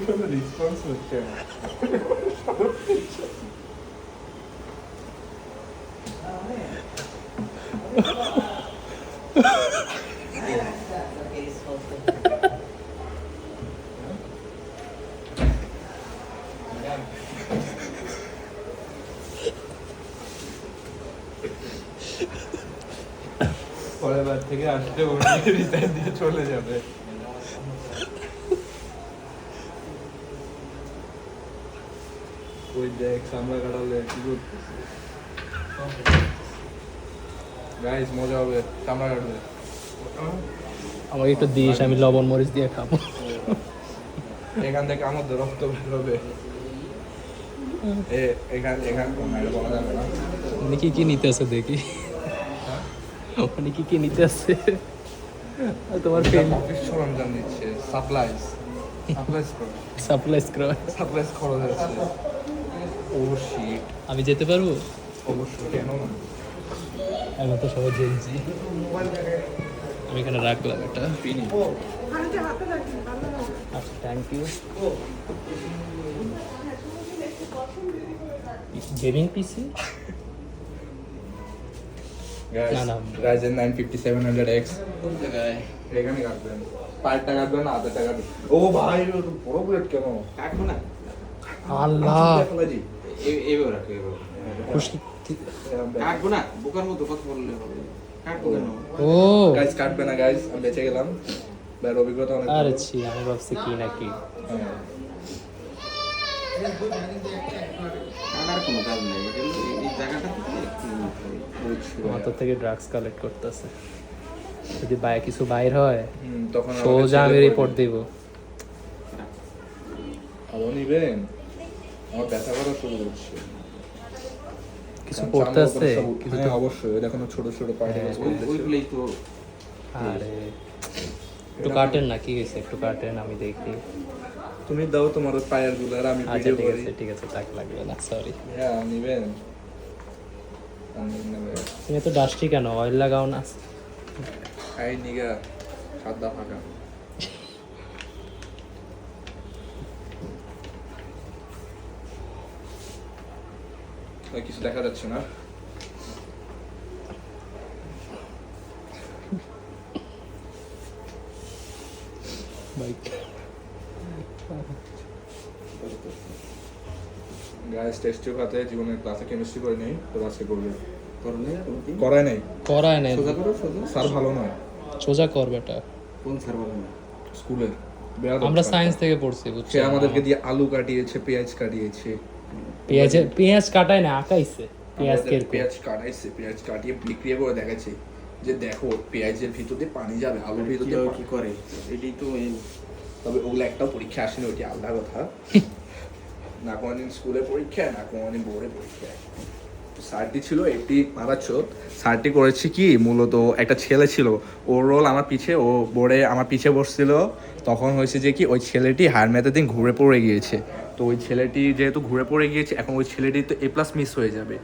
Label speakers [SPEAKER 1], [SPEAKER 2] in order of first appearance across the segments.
[SPEAKER 1] কোনো রেসপন্স হচ্ছে না। পরের বার থেকে আসলে ওর রিটার্ন দিয়ে চলে যাবে। ওই দেখ সামলা কাটালে কি করতেছে। গাইস মজা হবে, সামলা কাটবে।
[SPEAKER 2] আমাকে একটু দিস, আমি লবণ মরিচ দিয়ে খাবো।
[SPEAKER 1] এখান থেকে আমার রক্ত বেরোবে। এখান বলা যাবে না।
[SPEAKER 2] উনি কি নিতে আছে দেখি, উনি কি নিতে আছে। তোমার
[SPEAKER 1] অফিস সরঞ্জাম দিচ্ছে, সাপ্লাইজ খরচ আছে। ও শিট,
[SPEAKER 2] আমি যেতে পারবো?
[SPEAKER 1] অবশ্যই, কেন না।
[SPEAKER 2] এখন তো সবাই জেনছি। আমি এখানে রাখলাম এটা।
[SPEAKER 1] পিনি
[SPEAKER 2] আচ্ছা, থ্যাংক ইউ। গেমিং পিসি না, না।
[SPEAKER 1] Ryzen 9 5700X
[SPEAKER 3] কোন জায়গায়?
[SPEAKER 1] এখানে কাটবেন, পাঁচটা কাটবেন না, আধা টাকা। ও ভাই ও তো বড় বুলেট কেন?
[SPEAKER 3] কাটবো না।
[SPEAKER 2] আল্লাহ,
[SPEAKER 3] এবার রাখো, এবার
[SPEAKER 2] খুশি।
[SPEAKER 3] কাটবো না, বোকার মতো কথা বললে হবে। কাটবো কেন?
[SPEAKER 2] ও
[SPEAKER 1] গাইস কাটবে না গাইস, আমি বেঁচে গেলাম। ভাই অভিজ্ঞতা অনেক
[SPEAKER 2] আরে
[SPEAKER 1] ভালো।
[SPEAKER 2] ছি, আমি ভাবছি কি নাকি।
[SPEAKER 1] হ্যাঁ।
[SPEAKER 3] কাটার কোনো কাজ নেই, এটা এই জায়গাটা থেকে একটু
[SPEAKER 1] বুঝছি ভাই।
[SPEAKER 2] মাথা থেকে ড্রাগস কালেক্ট করতেছে। যদি কিছু বাইর হয়
[SPEAKER 1] তখন
[SPEAKER 2] সোজা আমি রিপোর্ট দিব।
[SPEAKER 1] ভালো নিবেন, আমার ব্যথা করা শুরু করছে।
[SPEAKER 2] কিছু পড়তে আছে কিছু তো।
[SPEAKER 1] অবশ্যই দেখো ছোট ছোট পার্টিকেলস
[SPEAKER 3] ওইগুলোই তো।
[SPEAKER 2] আরে একটু কাটেন না, কি হয়েছে একটু কাটেন, আমি দেখি।
[SPEAKER 1] তুমি দাও তোমার পায়ের গুলো আর আমি
[SPEAKER 2] আচ্ছা
[SPEAKER 1] ভিডিও
[SPEAKER 2] ঠিক
[SPEAKER 1] করি।
[SPEAKER 2] আছে, ঠিক আছে, টাক লাগবে না, সরি।
[SPEAKER 1] হ্যাঁ নিবেন, আমি নেবে।
[SPEAKER 2] তুমি তো ডাস্টি কেন, অয়েল লাগাও না।
[SPEAKER 1] আই নিগা সাদা ফাঁকা। ওই কিছু দেখা যাচ্ছে না।
[SPEAKER 2] বাইক
[SPEAKER 1] গাইস টেস্ট টিউব হাতে জীবনের ক্লাসে কেমিস্ট্রি করে নেই, তো আজকে করবে।
[SPEAKER 3] করলে
[SPEAKER 1] করায় নাই,
[SPEAKER 2] করায় নাই,
[SPEAKER 3] সোজা করো, সোজা।
[SPEAKER 1] স্যার ভালো নয়
[SPEAKER 2] সোজা কর বেটা।
[SPEAKER 3] কোন স্যার বলেন না?
[SPEAKER 1] স্কুলের।
[SPEAKER 2] আমরা সায়েন্স থেকে পড়ছি, বুঝছো?
[SPEAKER 1] সে আমাদেরকে দিয়ে আলু কাটিয়েছে, পেঁয়াজ কাটিয়েছে।
[SPEAKER 2] পেঁয়াজ কাটায় না, আঁকাইছে। পেঁয়াজ
[SPEAKER 1] আমাদের পেঁয়াজ কাটাইছে, পেঁয়াজ কাটিয়ে বিক্রিয়া করে দেখাচ্ছে যে দেখো পেঁয়াজের ভিতর দিয়ে পানি যাবে, আলুর ভিতর দিয়ে
[SPEAKER 3] কি করে এটাই তো
[SPEAKER 1] তবে ওগুলো একটাও পরীক্ষা আসেনি, ওইটি আলাদা কথা। না কোনোদিন স্কুলে পরীক্ষা, না কোনোদিন বোর্ডে পরীক্ষা। স্যারটি ছিল একটি মারাচ্ছত। স্যারটি করেছে কি, মূলত একটা ছেলে ছিল, ওর রোল আমার পিছে, ও বোর্ডে আমার পিছে বসছিল। তখন হয়েছে যে কি, ওই ছেলেটি হার ম্যাথের দিন ঘুরে পড়ে গিয়েছে। তো ওই ছেলেটি যেহেতু ঘুরে পড়ে গিয়েছে, এখন ওই ছেলেটি তো A+ মিস হয়ে যাবে।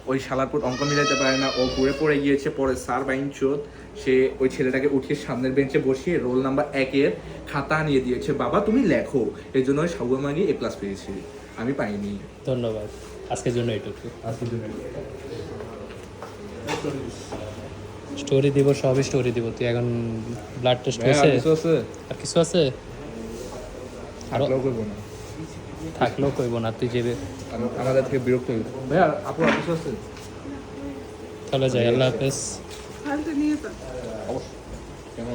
[SPEAKER 1] ওই শালার পর অঙ্ক মিলাতে পারে না, ও ঘুরে পড়ে গিয়েছে। পরে স্যার বাইনচোদ সে ওই ছেলেটাকে উঠিয়ে সামনের বেঞ্চে বসিয়ে রোল নাম্বার 1-এর খাতা নিয়ে দিয়েছে, বাবা তুমি লেখো। এর জন্য ওই সাবু মাগি A+ পেয়েছে, আমি পাইনি।
[SPEAKER 2] ধন্যবাদ, আজকের জন্য এটুকু।
[SPEAKER 1] আজকের জন্য
[SPEAKER 2] স্টোরি দিব, সবই স্টোরি দিব। তুই এখন ব্লাড টেস্ট হয়েছে? আর কিছু আছে?
[SPEAKER 1] থাকলেও করবো না,
[SPEAKER 2] থাকলেও কইব না, তুই যাবে।
[SPEAKER 1] আমাদের থেকে বিরক্ত হয়ে ভাইয়া। আপু আর কিছু আছে?
[SPEAKER 2] তাহলে যাই, আল্লাহ হাফেজ।
[SPEAKER 1] অবশ্যই, কেন?